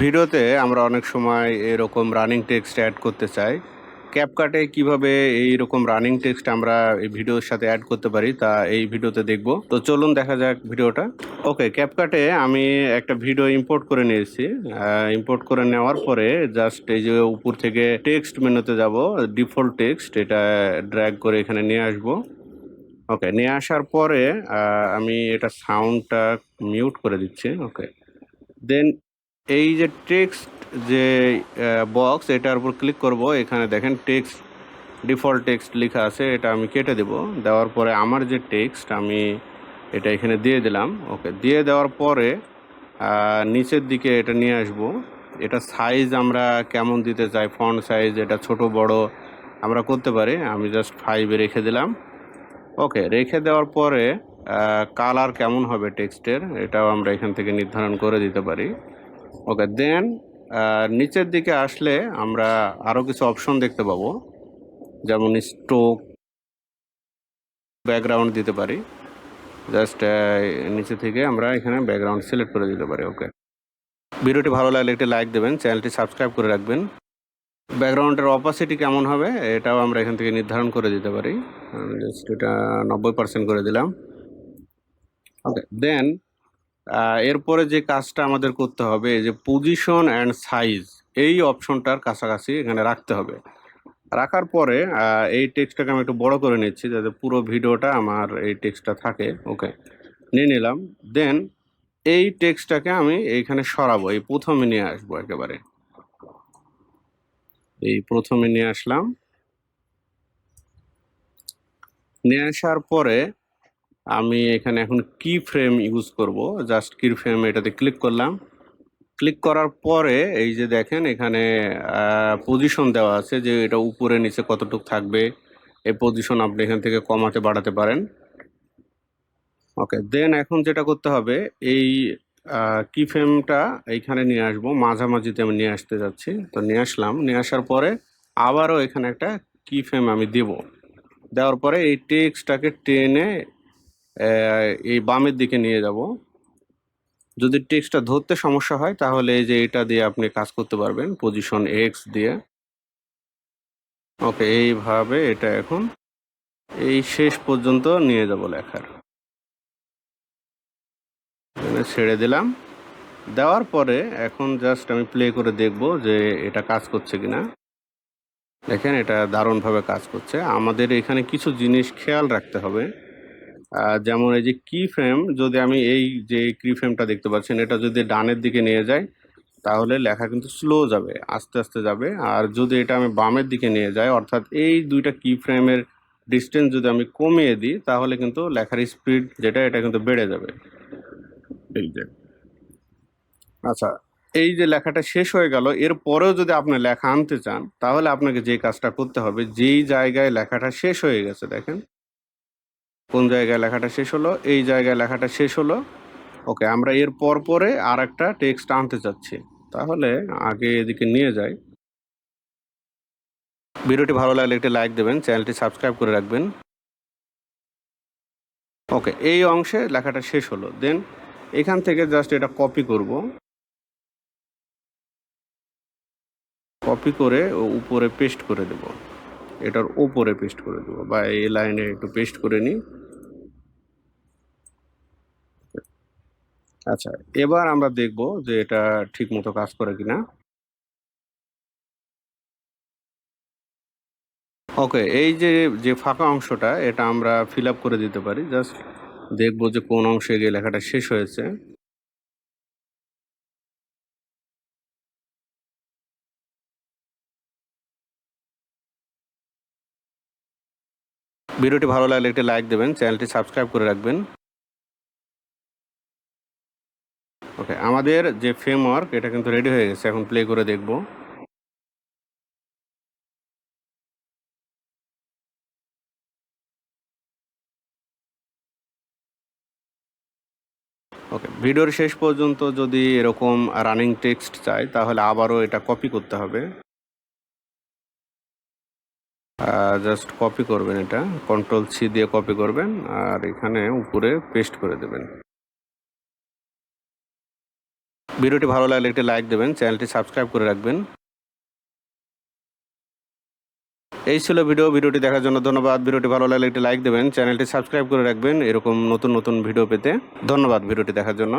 ভিডিওতে আমরা অনেক সময় এরকম রানিং টেক্সট অ্যাড করতে চাই। ক্যাপকাটে কিভাবে এইরকম রানিং টেক্সট আমরা এই ভিডিওর সাথে অ্যাড করতে পারি তা এই ভিডিওতে দেখব। তো চলুন দেখা যাক ভিডিওটা। ওকে, ক্যাপকাটে আমি একটা ভিডিও ইম্পোর্ট করে নিয়েছি। ইম্পোর্ট করে নেওয়ার পরে জাস্ট এই যে উপর থেকে টেক্সট মেনুতে যাব, ডিফল্ট টেক্সট এটা ড্র্যাগ করে এখানে নিয়ে আসব। ওকে, নিয়ে আসার পরে আমি এটা সাউন্ডটা মিউট করে দিচ্ছি। ওকে, দেন এই যে টেক্সট যে বক্স এটার উপর ক্লিক করব। এখানে দেখেন টেক্সট ডিফল্ট টেক্সট লেখা আছে, এটা আমি কেটে দেব। দেওয়ার পরে আমার যে টেক্সট আমি এটা এখানে দিয়ে দিলাম। ওকে, দিয়ে দেওয়ার পরে নিচের দিকে এটা নিয়ে আসব। এটা সাইজ আমরা কেমন দিতে চাই, ফন্ট সাইজ এটা ছোট বড় আমরা করতে পারি। আমি জাস্ট 5-এ রেখে দিলাম। ওকে, রেখে দেওয়ার পরে কালার কেমন হবে টেক্সটের এটাও আমরা এখান থেকে নির্ধারণ করে দিতে পারি। ওকে, দেন নিচের দিকে আসলে আমরা আরও কিছু অপশন দেখতে পাবো, যেমন স্ট্রোক, ব্যাকগ্রাউন্ড দিতে পারি। জাস্ট নিচে থেকে আমরা এখানে ব্যাকগ্রাউন্ড সিলেক্ট করে দিতে পারি। ওকে, ভিডিওটি ভালো লাগলে একটি লাইক দেবেন, চ্যানেলটি সাবস্ক্রাইব করে রাখবেন। ব্যাকগ্রাউন্ডের অপাসিটি কেমন হবে এটাও আমরা এখান থেকে নির্ধারণ করে দিতে পারি। জাস্ট এটা 90% করে দিলাম। ওকে, দেন এরপরে যে কাজটা আমাদের করতে হবে, এই যে পজিশন অ্যান্ড সাইজ এই অপশনটার কাছাকাছি এখানে রাখতে হবে। রাখার পরে এই টেক্সটটাকে আমি একটু বড় করে নিচ্ছি যাতে পুরো ভিডিওটা আমার এই টেক্সটটা থাকে। ওকে, নিয়ে নিলাম। দেন এই টেক্সটটাকে আমি এইখানে সরাবো, এই প্রথমে নিয়ে আসবো, একেবারে এই প্রথমে নিয়ে আসলাম। নিয়ে আসার পরে আমি এখানে এখন কি ফ্রেম ইউজ করব। জাস্ট কি ফ্রেম এটাতে ক্লিক করলাম। ক্লিক করার পরে এই যে দেখেন এখানে পজিশন দেওয়া আছে যে এটা উপরে নিচে কতটুকু থাকবে। এই পজিশন আপনি এখান থেকে কমাতে বাড়াতে পারেন। ওকে, দেন এখন যেটা করতে হবে, এই কি ফ্রেমটা এইখানে নিয়ে আসবো, মাঝামাঝিতে আমি নিয়ে আসতে যাচ্ছি। তো নিয়ে আসলাম, নিয়ে আসার পরে আবারও এখানে একটা কি ফ্রেম আমি দেব। দেওয়ার পরে এই টেক্সটটাকে টেনে এই বামের দিকে নিয়ে যাব। যদি টেক্সটটা ধরতে সমস্যা হয় তাহলে এই যে এটা দিয়ে আপনি কাজ করতে পারবেন, পজিশন এক্স দিয়ে। ওকে, এইভাবে এটা এখন এই শেষ পর্যন্ত নিয়ে যাব লেখার। ছেড়ে দিলাম। দেওয়ার পরে এখন জাস্ট আমি প্লে করে দেখব যে এটা কাজ করছে কিনা। দেখেন এটা দারুণভাবে কাজ করছে। আমাদের এখানে কিছু জিনিস খেয়াল রাখতে হবে, যেমন এই যে কি ফ্রেম, যদি আমি এই যে কি ফ্রেমটা দেখতে পাচ্ছেন এটা যদি ডানের দিকে নিয়ে যাই তাহলে লেখা কিন্তু স্লো যাবে, আস্তে আস্তে যাবে। আর যদি এটা আমি বামের দিকে নিয়ে যাই, অর্থাৎ এই দুইটা কি ফ্রেমের ডিস্টেন্স যদি আমি কমিয়ে দিই তাহলে কিন্তু লেখার স্পিড যেটা এটা কিন্তু বেড়ে যাবে। এই যে আচ্ছা, এই যে লেখাটা শেষ হয়ে গেল, এরপরেও যদি আপনি লেখা আনতে চান তাহলে আপনাকে যে কাজটা করতে হবে, যেই জায়গায় লেখাটা শেষ হয়ে গেছে দেখেন কোন জায়গায় লেখাটা শেষ হলো, এই জায়গায় লেখাটা শেষ হলো। ওকে, আমরা এর পরে আর একটা টেক্সট আনতে চাচ্ছি, তাহলে আগে এদিকে নিয়ে যাই। ভিডিওটি ভালো লাগলে একটি লাইক দেবেন, চ্যানেলটি সাবস্ক্রাইব করে রাখবেন। ওকে, এই অংশে লেখাটা শেষ হলো। দেন এখান থেকে জাস্ট এটা কপি করব। কপি করে উপরে পেস্ট করে দেব, এটার উপরে পেস্ট করে দেব, বা এই লাইনে একটু পেস্ট করে নিই। আচ্ছা, এবার আমরা দেখব যে এটা ঠিক মতো কাজ করে কিনা। ওকে, এই যে যে ফাঁকা অংশটা এটা আমরা ফিল আপ করে দিতে পারি। জাস্ট দেখব যে কোন অংশে গিয়ে লেখাটা শেষ হয়েছে। ভিডিওটি ভালো লাগলে একটি লাইক দেবেন, চ্যানেলটি সাবস্ক্রাইব করে রাখবেন। ওকে, আমাদের যে ফ্রেমওয়ার্ক এটা কিন্তু রেডি হয়ে গেছে। এখন প্লে করে দেখব। ওকে, ভিডিওর শেষ পর্যন্ত যদি এরকম রানিং টেক্সট চাই তাহলে আবারও এটা কপি করতে হবে। জাস্ট কপি করবেন, এটা কন্ট্রোল-সি দিয়ে কপি করবেন আর এখানে উপরে পেস্ট করে দেবেন। ভিডিওটি ভালো লাগলে একটি লাইক দেবেন, চ্যানেলটি সাবস্ক্রাইব করে রাখবেন। এই ছিল ভিডিওটি দেখার জন্য ধন্যবাদ। ভিডিওটি ভালো লাগলে একটি লাইক দেবেন, চ্যানেলটি সাবস্ক্রাইব করে রাখবেন এরকম নতুন নতুন ভিডিও পেতে। ধন্যবাদ ভিডিওটি দেখার জন্য।